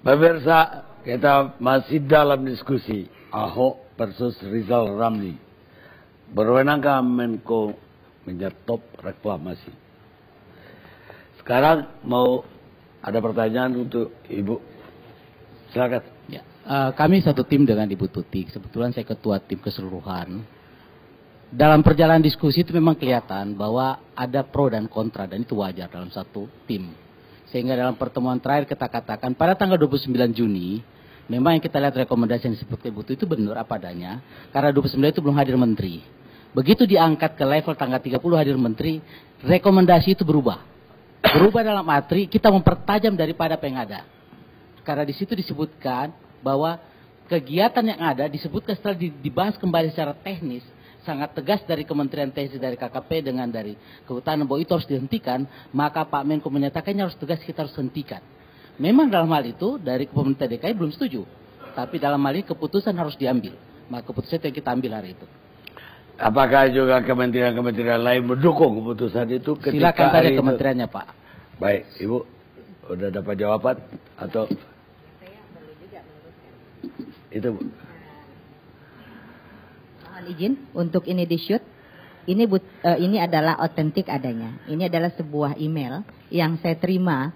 Pemirsa, kita masih dalam diskusi Ahok versus Rizal Ramli. Berwenangkah Menko menyetop reklamasi? Sekarang mau ada pertanyaan untuk Ibu. Silakan. Ya, kami satu tim dengan Ibu Tuti. Kebetulan saya ketua tim keseluruhan. Dalam perjalanan diskusi itu memang kelihatan bahwa ada pro dan kontra, dan itu wajar dalam satu tim. Sehingga dalam pertemuan terakhir kita katakan pada tanggal 29 Juni, memang yang kita lihat rekomendasi yang disebutkan Ibu Tuti itu benar apa adanya, karena 29 itu belum hadir menteri. Begitu diangkat ke level tanggal 30 hadir menteri, rekomendasi itu berubah. Berubah dalam arti kita mempertajam daripada apa yang ada. Karena di situ disebutkan bahwa kegiatan yang ada disebutkan setelah dibahas kembali secara teknis, sangat tegas dari Kementerian Teknis, dari KKP dengan dari Kehutanan bahwa itu harus dihentikan, maka Pak Menko menyatakannya harus tegas, kita harus hentikan. Memang dalam hal itu dari pemerintah DKI belum setuju, tapi dalam hal ini keputusan harus diambil. Maka keputusan itu yang kita ambil hari itu. Apakah juga kementerian-kementerian lain mendukung keputusan itu? Silakan tanya kementeriannya, Pak. Baik, Ibu, udah dapat jawaban atau? Saya perlu juga meluruskan. Itu, Bu. Mohon izin untuk ini di-shoot. Ini adalah otentik adanya. Ini adalah sebuah email yang saya terima.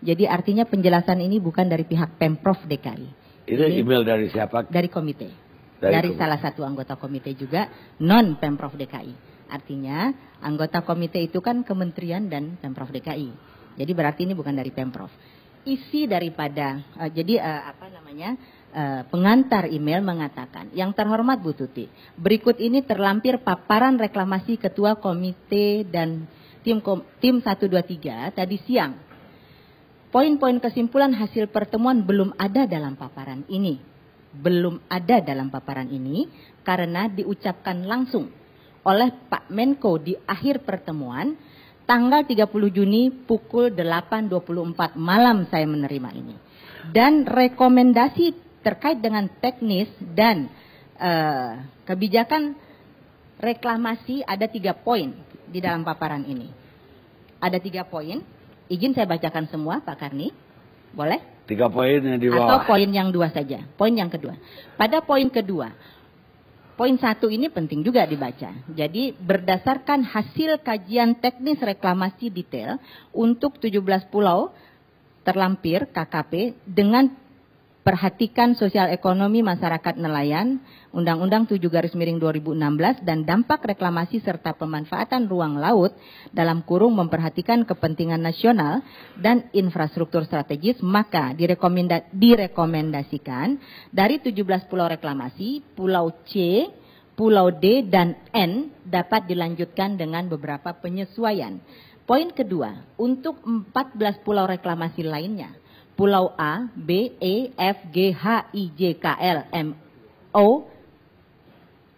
Jadi artinya penjelasan ini bukan dari pihak Pemprov DKI. Itu email dari siapa? Dari komite. Dari salah satu anggota komite juga, non Pemprov DKI. Artinya anggota komite itu kan kementerian dan Pemprov DKI. Jadi berarti ini bukan dari Pemprov. Isi daripada, pengantar email mengatakan, yang terhormat Bu Tuti, berikut ini terlampir paparan reklamasi Ketua Komite dan tim 123 tadi siang. Poin-poin kesimpulan hasil pertemuan belum ada dalam paparan ini. Belum ada dalam paparan ini karena diucapkan langsung oleh Pak Menko di akhir pertemuan tanggal 30 Juni pukul 8.24 malam saya menerima ini. Dan rekomendasi terkait dengan teknis dan kebijakan reklamasi ada 3 poin di dalam paparan ini. Ada 3 poin. Izin saya bacakan semua, Pak Karni. Boleh? 3 poin yang di bawah. Atau poin yang 2 saja. Poin yang kedua. Pada poin kedua, poin 1 ini penting juga dibaca. Jadi berdasarkan hasil kajian teknis reklamasi detail untuk 17 pulau terlampir KKP dengan perhatikan sosial ekonomi masyarakat nelayan, Undang-Undang 7/2016 dan dampak reklamasi serta pemanfaatan ruang laut dalam kurung memperhatikan kepentingan nasional dan infrastruktur strategis, maka direkomendasikan dari 17 pulau reklamasi, Pulau C, Pulau D, dan N dapat dilanjutkan dengan beberapa penyesuaian. Poin kedua, untuk 14 pulau reklamasi lainnya, Pulau A, B, E, F, G, H, I, J, K, L, M, O,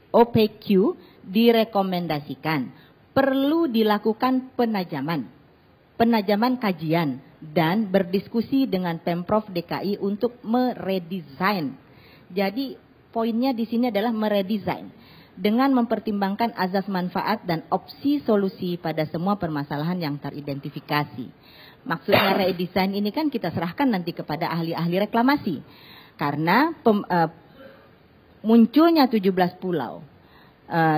OPQ direkomendasikan perlu dilakukan penajaman kajian dan berdiskusi dengan Pemprov DKI untuk meredesain. Jadi poinnya di sini adalah meredesain dengan mempertimbangkan azas manfaat dan opsi solusi pada semua permasalahan yang teridentifikasi. Maksudnya redesign ini kan kita serahkan nanti kepada ahli-ahli reklamasi. Karena munculnya 17 pulau.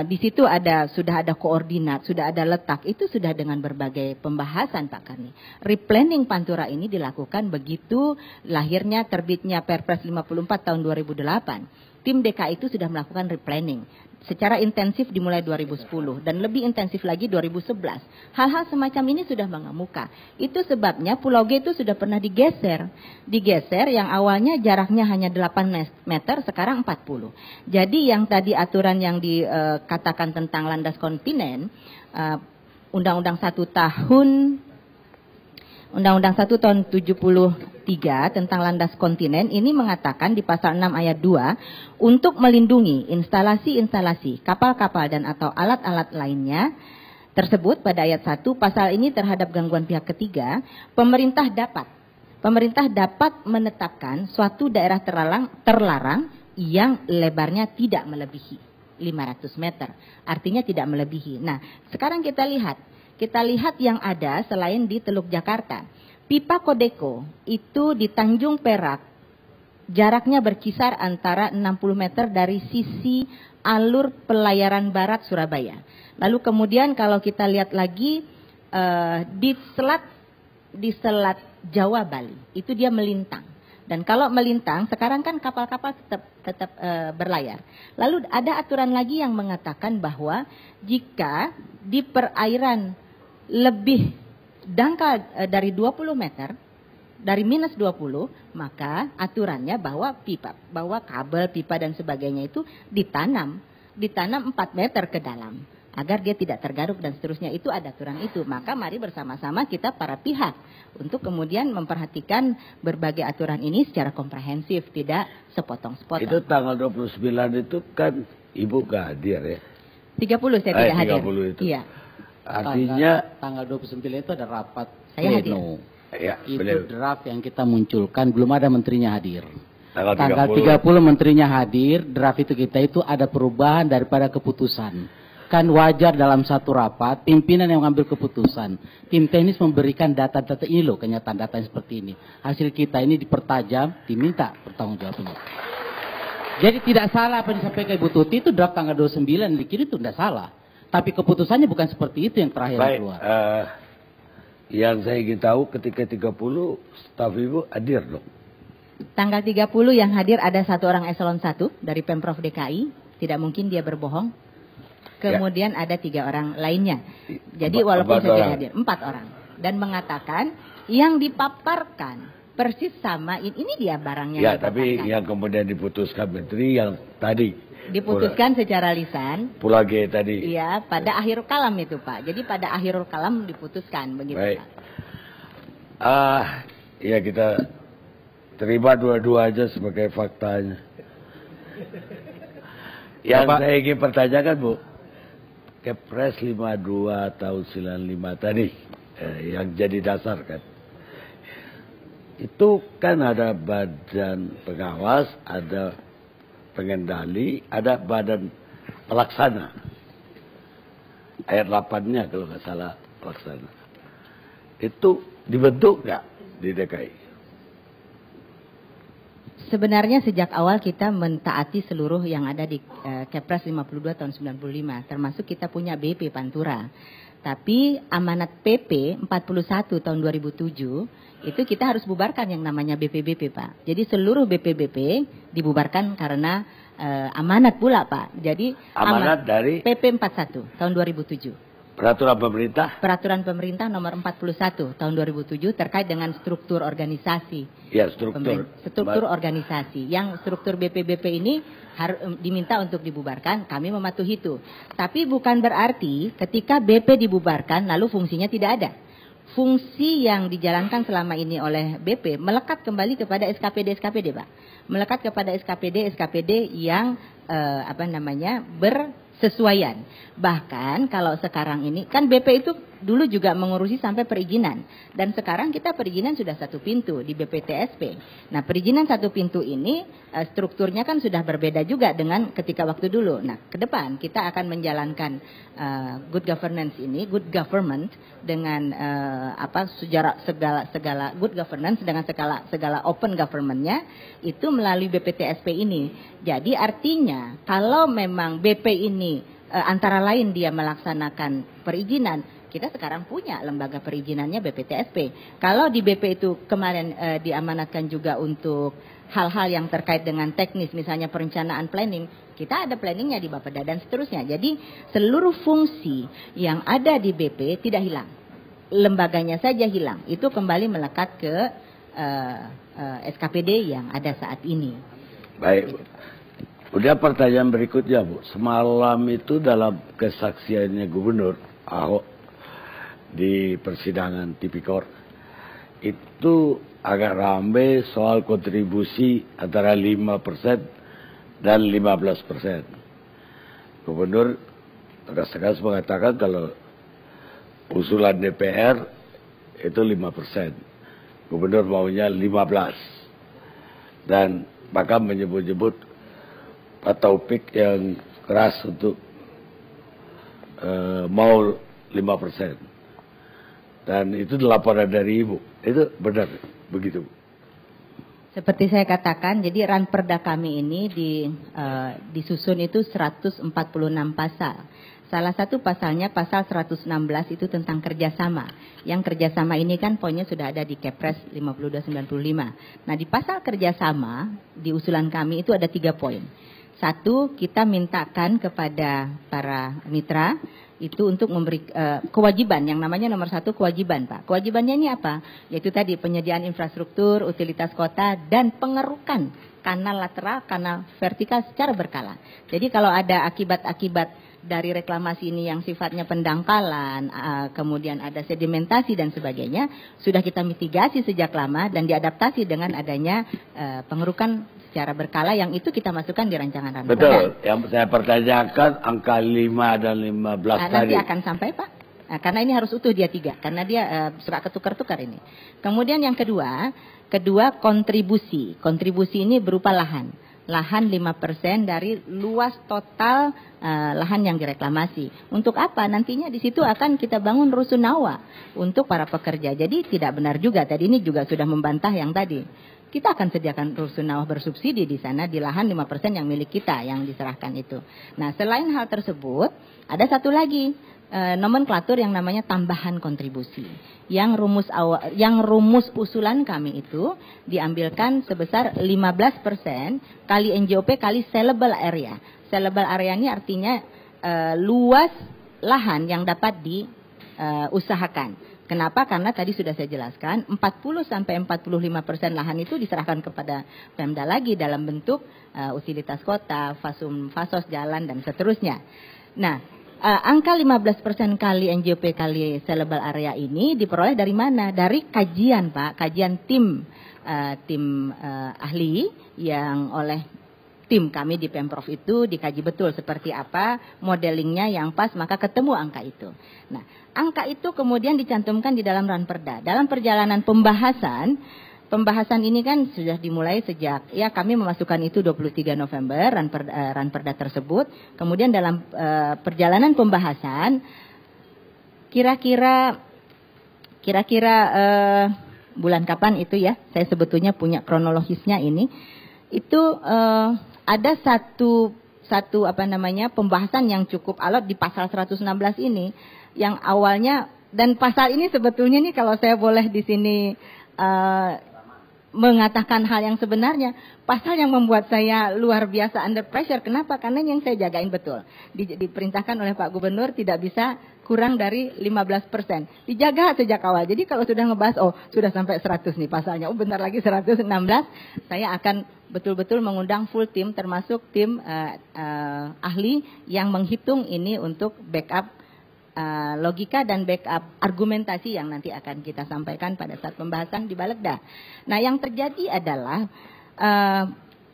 Di situ sudah ada koordinat, sudah ada letak. Itu sudah dengan berbagai pembahasan Pak Karni. Replanning Pantura ini dilakukan begitu lahirnya terbitnya Perpres 54 tahun 2008. Tim DKI itu sudah melakukan replanning secara intensif dimulai 2010 dan lebih intensif lagi 2011. Hal-hal semacam ini sudah mengemuka. Itu sebabnya Pulau G itu sudah pernah digeser. Digeser yang awalnya jaraknya hanya 8 meter, sekarang 40. Jadi yang tadi aturan yang dikatakan tentang landas kontinen, Undang-Undang 1 tahun 73 tentang landas kontinen ini mengatakan di pasal 6 ayat 2 untuk melindungi instalasi-instalasi kapal-kapal dan atau alat-alat lainnya tersebut pada ayat 1 pasal ini terhadap gangguan pihak ketiga, pemerintah dapat menetapkan suatu daerah terlarang yang lebarnya tidak melebihi 500 meter. Artinya tidak melebihi. Nah, sekarang kita lihat yang ada selain di Teluk Jakarta. Pipa Kodeko itu di Tanjung Perak jaraknya berkisar antara 60 meter dari sisi alur pelayaran barat Surabaya. Lalu kemudian kalau kita lihat lagi di selat Jawa Bali, itu dia melintang. Dan kalau melintang, sekarang kan kapal-kapal tetap berlayar. Lalu ada aturan lagi yang mengatakan bahwa jika di perairan lebih dangkal dari 20 meter, dari minus 20, maka aturannya bahwa kabel, pipa dan sebagainya itu ditanam 4 meter ke dalam agar dia tidak tergaruk dan seterusnya. Itu ada aturan itu. Maka mari bersama-sama kita para pihak untuk kemudian memperhatikan berbagai aturan ini secara komprehensif, tidak sepotong-sepotong. Itu tanggal 29 itu kan Ibu gak hadir ya? 30 saya tidak hadir. 30 itu. Iya. Artinya tanggal 29 itu ada rapat saya hadir. Ya, itu draft yang kita munculkan, belum ada menterinya hadir. Tanggal 30 menterinya hadir, draft itu ada perubahan daripada keputusan. Kan wajar dalam satu rapat, pimpinan yang mengambil keputusan. Tim teknis memberikan data-data ini loh, kenyataan data yang seperti ini. Hasil kita ini dipertajam, diminta pertanggungjawabannya. Jadi tidak salah apa yang disampaikan Ibu Tuti, itu draft tanggal 29, dikira itu tidak salah. Tapi keputusannya bukan seperti itu yang terakhir keluar. Yang saya ingin tahu ketika 30, staf Ibu hadir dong. Tanggal 30 yang hadir ada satu orang eselon 1 dari Pemprov DKI. Tidak mungkin dia berbohong. Kemudian ada 3 orang lainnya. Jadi walaupun saya tidak hadir, 4 orang. Dan mengatakan yang dipaparkan persis sama ini dia barangnya. Ya, tapi yang kemudian diputuskan menteri yang tadi. Diputuskan secara lisan. Pulau G tadi. Iya, pada akhir kalam itu Pak. Jadi pada akhir kalam diputuskan begitu Baik. Pak. Ya kita terima dua-dua aja sebagai faktanya. Yang saya ingin pertanyakan Bu, Kepres 52 tahun 95 tadi yang jadi dasar kan. Itu kan ada badan pengawas, ada pengendali, ada badan pelaksana. Ayat 8-nya kalau nggak salah pelaksana. Itu dibentuk nggak di DKI? Sebenarnya sejak awal kita mentaati seluruh yang ada di Kepres 52 tahun 95, termasuk kita punya BP Pantura. Tapi amanat PP 41 tahun 2007 itu kita harus bubarkan yang namanya BP-BP Pak. Jadi seluruh BP-BP dibubarkan karena amanat pula Pak. Jadi amanat dari PP 41 tahun 2007. Peraturan pemerintah? Peraturan pemerintah nomor 41 tahun 2007 terkait dengan struktur organisasi. Ya, struktur organisasi. Yang struktur BP-BP ini diminta untuk dibubarkan, kami mematuhi itu. Tapi bukan berarti ketika BP dibubarkan lalu fungsinya tidak ada. Fungsi yang dijalankan selama ini oleh BP melekat kembali kepada SKPD Pak. Melekat kepada SKPD yang bersesuaian. Bahkan kalau sekarang ini kan BP itu dulu juga mengurusi sampai perizinan, dan sekarang kita perizinan sudah satu pintu di BPTSP. Nah, perizinan satu pintu ini strukturnya kan sudah berbeda juga dengan ketika waktu dulu. Nah, ke depan kita akan menjalankan good governance ini, good government dengan segala good governance dengan segala open governmentnya itu melalui BPTSP ini. Jadi artinya kalau memang BP ini antara lain dia melaksanakan perizinan, kita sekarang punya lembaga perizinannya BPTSP. Kalau di BP itu kemarin diamanatkan juga untuk hal-hal yang terkait dengan teknis, misalnya perencanaan planning, kita ada planningnya di Bapeda dan seterusnya. Jadi seluruh fungsi yang ada di BP tidak hilang, lembaganya saja hilang. Itu kembali melekat ke SKPD yang ada saat ini. Baik. Udah pertanyaan berikutnya Bu. Semalam itu dalam kesaksiannya Gubernur Ahok di persidangan Tipikor itu agak ramai soal kontribusi antara 5% dan 15%. Gubernur tegas-tegas mengatakan kalau usulan DPR itu 5%. Gubernur maunya 15%. Dan bahkan menyebut-nyebut Pak Taufik yang keras untuk mau 5%. Dan itu laporan dari Ibu. Itu benar begitu Bu? Seperti saya katakan, jadi Ranperda kami ini disusun itu 146 pasal. Salah satu pasalnya pasal 116 itu tentang kerjasama. Yang kerjasama ini kan poinnya sudah ada di Kepres 5295. Nah, di pasal kerjasama di usulan kami itu ada 3 poin. Satu, kita mintakan kepada para mitra itu untuk memberi kewajiban, yang namanya nomor 1 kewajiban, Pak. Kewajibannya ini apa? Yaitu tadi penyediaan infrastruktur, utilitas kota, dan pengerukan kanal lateral, kanal vertikal secara berkala. Jadi kalau ada akibat-akibat dari reklamasi ini yang sifatnya pendangkalan, kemudian ada sedimentasi dan sebagainya, sudah kita mitigasi sejak lama dan diadaptasi dengan adanya pengerukan secara berkala yang itu kita masukkan di rancangan Ranperda. Betul, yang saya pertanyakan angka 5 dan 15 tadi. Nanti akan sampai, Pak. Nah, karena ini harus utuh dia 3, karena dia suka ketukar-tukar ini. Kemudian yang kedua kontribusi. Kontribusi ini berupa lahan 5% dari luas total lahan yang direklamasi. Untuk apa? Nantinya di situ akan kita bangun rusunawa untuk para pekerja. Jadi tidak benar juga. Tadi ini juga sudah membantah yang tadi. Kita akan sediakan rusunawa bersubsidi di sana di lahan 5% yang milik kita yang diserahkan itu. Nah, selain hal tersebut, ada satu lagi nomenklatur yang namanya tambahan kontribusi. Yang rumus usulan kami itu diambilkan sebesar 15% kali NJOP kali sellable area. Sellable area ini artinya luas lahan yang dapat diusahakan. Kenapa? Karena tadi sudah saya jelaskan 40-45% lahan itu diserahkan kepada Pemda lagi dalam bentuk utilitas kota, fasos jalan dan seterusnya. Nah, angka 15% kali NJOP kali sellable area ini diperoleh dari mana? Dari kajian, Pak, kajian tim ahli yang oleh tim kami di Pemprov itu dikaji betul seperti apa modelingnya yang pas, maka ketemu angka itu. Nah, angka itu kemudian dicantumkan di dalam Ranperda. Dalam perjalanan pembahasan ini kan sudah dimulai sejak kami memasukkan itu 23 November Ranperda tersebut. Kemudian dalam perjalanan pembahasan kira-kira bulan kapan itu ya? Saya sebetulnya punya kronologisnya ini. Itu ada satu pembahasan yang cukup alot di pasal 116 ini yang awalnya, dan pasal ini sebetulnya nih kalau saya boleh di sini mengatakan hal yang sebenarnya, pasal yang membuat saya luar biasa under pressure. Kenapa? Karena yang saya jagain betul. Diperintahkan oleh Pak Gubernur tidak bisa kurang dari 15%. Dijaga sejak awal. Jadi kalau sudah ngebahas, sudah sampai 100 nih pasalnya. Bentar lagi 116, saya akan betul-betul mengundang full tim, termasuk tim ahli yang menghitung ini untuk backup logika dan backup argumentasi yang nanti akan kita sampaikan pada saat pembahasan di Balegda. Nah, yang terjadi adalah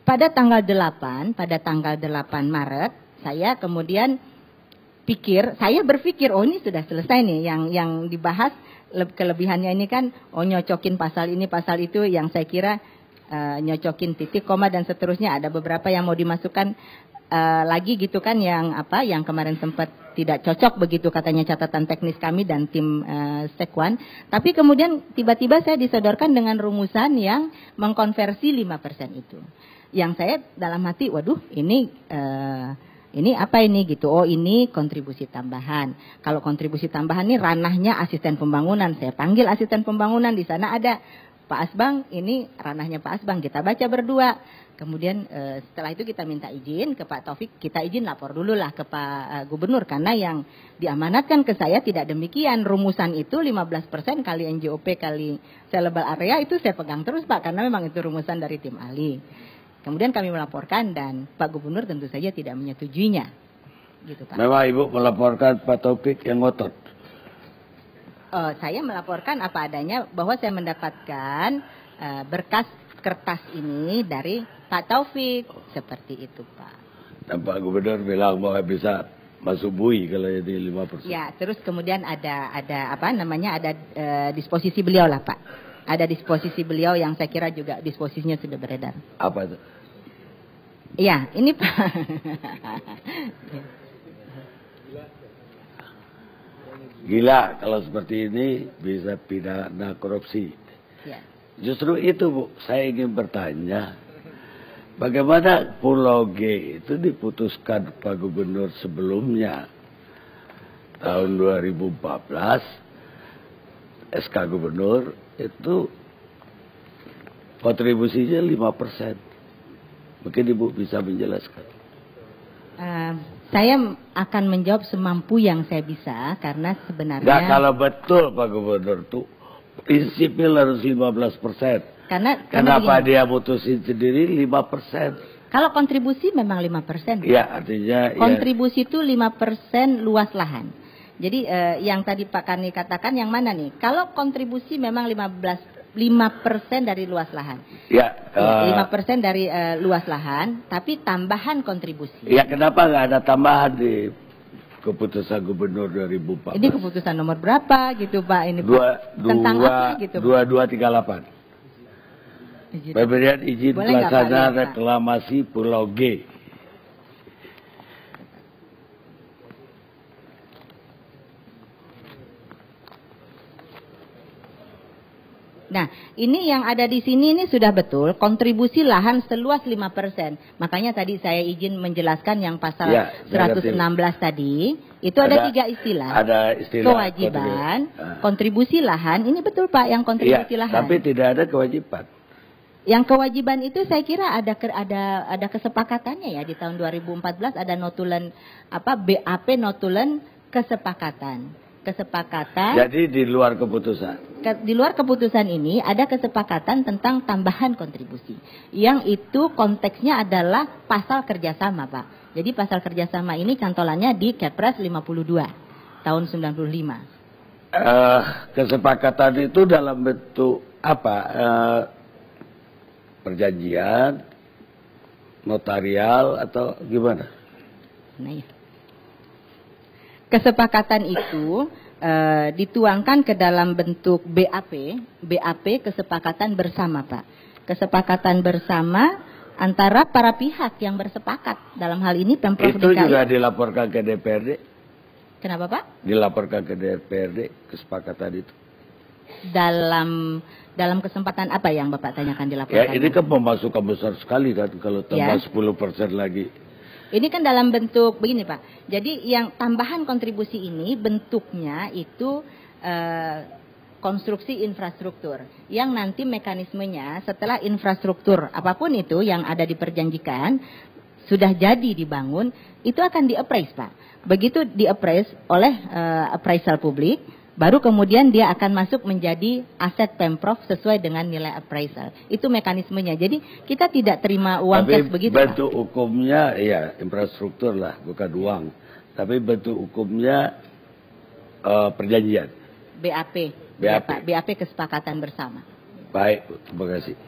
pada tanggal 8 Maret saya kemudian berpikir ini sudah selesai nih yang dibahas, kelebihannya ini kan nyocokin pasal ini pasal itu, yang saya kira nyocokin titik koma dan seterusnya, ada beberapa yang mau dimasukkan lagi gitu kan, yang kemarin sempat tidak cocok begitu katanya catatan teknis kami dan tim Sekwan. Tapi kemudian tiba-tiba saya disodorkan dengan rumusan yang mengkonversi 5% itu. Yang saya dalam hati, waduh ini apa ini gitu. Ini kontribusi tambahan. Kalau kontribusi tambahan ini ranahnya asisten pembangunan. Saya panggil asisten pembangunan, di sana ada Pak Asbang, ini ranahnya Pak Asbang, kita baca berdua. Kemudian setelah itu kita minta izin ke Pak Taufik, kita izin lapor dulu lah ke Pak Gubernur. Karena yang diamanatkan ke saya tidak demikian. Rumusan itu 15% kali NJOP kali sellable area itu saya pegang terus, Pak. Karena memang itu rumusan dari tim ahli. Kemudian kami melaporkan dan Pak Gubernur tentu saja tidak menyetujuinya. Gitu, Pak. Memang Ibu melaporkan Pak Taufik yang ngotot. Saya melaporkan apa adanya bahwa saya mendapatkan berkas kertas ini dari Pak Taufik, seperti itu, Pak. Dan Pak Gubernur bilang bahwa bisa masuk bui kalau jadi 5%. Ya, terus kemudian ada disposisi beliau lah, Pak. Ada disposisi beliau yang saya kira juga disposisinya sudah beredar. Apa itu? Iya, ini Pak. Gila kalau seperti ini bisa pidana korupsi. Ya. Justru itu Bu, saya ingin bertanya, bagaimana Pulau G itu diputuskan Pak Gubernur sebelumnya tahun 2014, SK Gubernur itu kontribusinya 5%. Mungkin Ibu bisa menjelaskan. Saya akan menjawab semampu yang saya bisa, karena sebenarnya... Nggak, kalau betul Pak Gubernur tuh prinsipil harus 15%. Kenapa dia mutusin sendiri 5%? Kalau kontribusi memang 5%. Ya, artinya... Kontribusi itu 5% luas lahan. Jadi yang tadi Pak Karni katakan yang mana nih? Kalau kontribusi memang 5% dari luas lahan. Ya, 5% dari luas lahan, tapi tambahan kontribusi. Ya, kenapa nggak ada tambahan di keputusan Gubernur 2014? Ini keputusan nomor berapa gitu Pak? Ini Pak tentang apa gitu? 2238. Pemberian izin pelaksana reklamasi Pulau G. Nah, ini yang ada di sini ini sudah betul kontribusi lahan seluas 5%. Makanya tadi saya izin menjelaskan yang pasal 116 tadi, itu ada 3 istilah. Ada istilah kewajiban, kontribusi lahan, ini betul Pak yang kontribusi lahan. Tapi tidak ada kewajiban. Yang kewajiban itu saya kira ada kesepakatannya ya, di tahun 2014 ada notulen BAP notulen kesepakatan. Jadi di luar keputusan. Di luar keputusan ini ada kesepakatan tentang tambahan kontribusi. Yang itu konteksnya adalah pasal kerjasama Pak. Jadi pasal kerjasama ini cantolannya di Kepres 52 tahun 95. Kesepakatan itu dalam bentuk apa? Perjanjian, notarial atau gimana? Nah ya. Kesepakatan itu dituangkan ke dalam bentuk BAP kesepakatan bersama Pak. Kesepakatan bersama antara para pihak yang bersepakat. Dalam hal ini Pemprov DKI. Itu juga dilaporkan ke DPRD. Kenapa Pak? Dilaporkan ke DPRD kesepakatan itu. Dalam kesempatan apa yang Bapak tanyakan dilaporkan? Ya ini kan pemasukan besar sekali kan kalau tambah 10% lagi. Ini kan dalam bentuk begini Pak. Jadi yang tambahan kontribusi ini bentuknya itu konstruksi infrastruktur. Yang nanti mekanismenya setelah infrastruktur apapun itu yang ada diperjanjikan sudah jadi dibangun, itu akan di-appraise Pak. Begitu di-appraise oleh appraisal publik, baru kemudian dia akan masuk menjadi aset Pemprov sesuai dengan nilai appraisal. Itu mekanismenya. Jadi kita tidak terima uang cash begitu. Tapi bentuk hukumnya ya infrastruktur lah, bukan uang. Tapi bentuk hukumnya perjanjian. BAP kesepakatan bersama. Baik, terima kasih.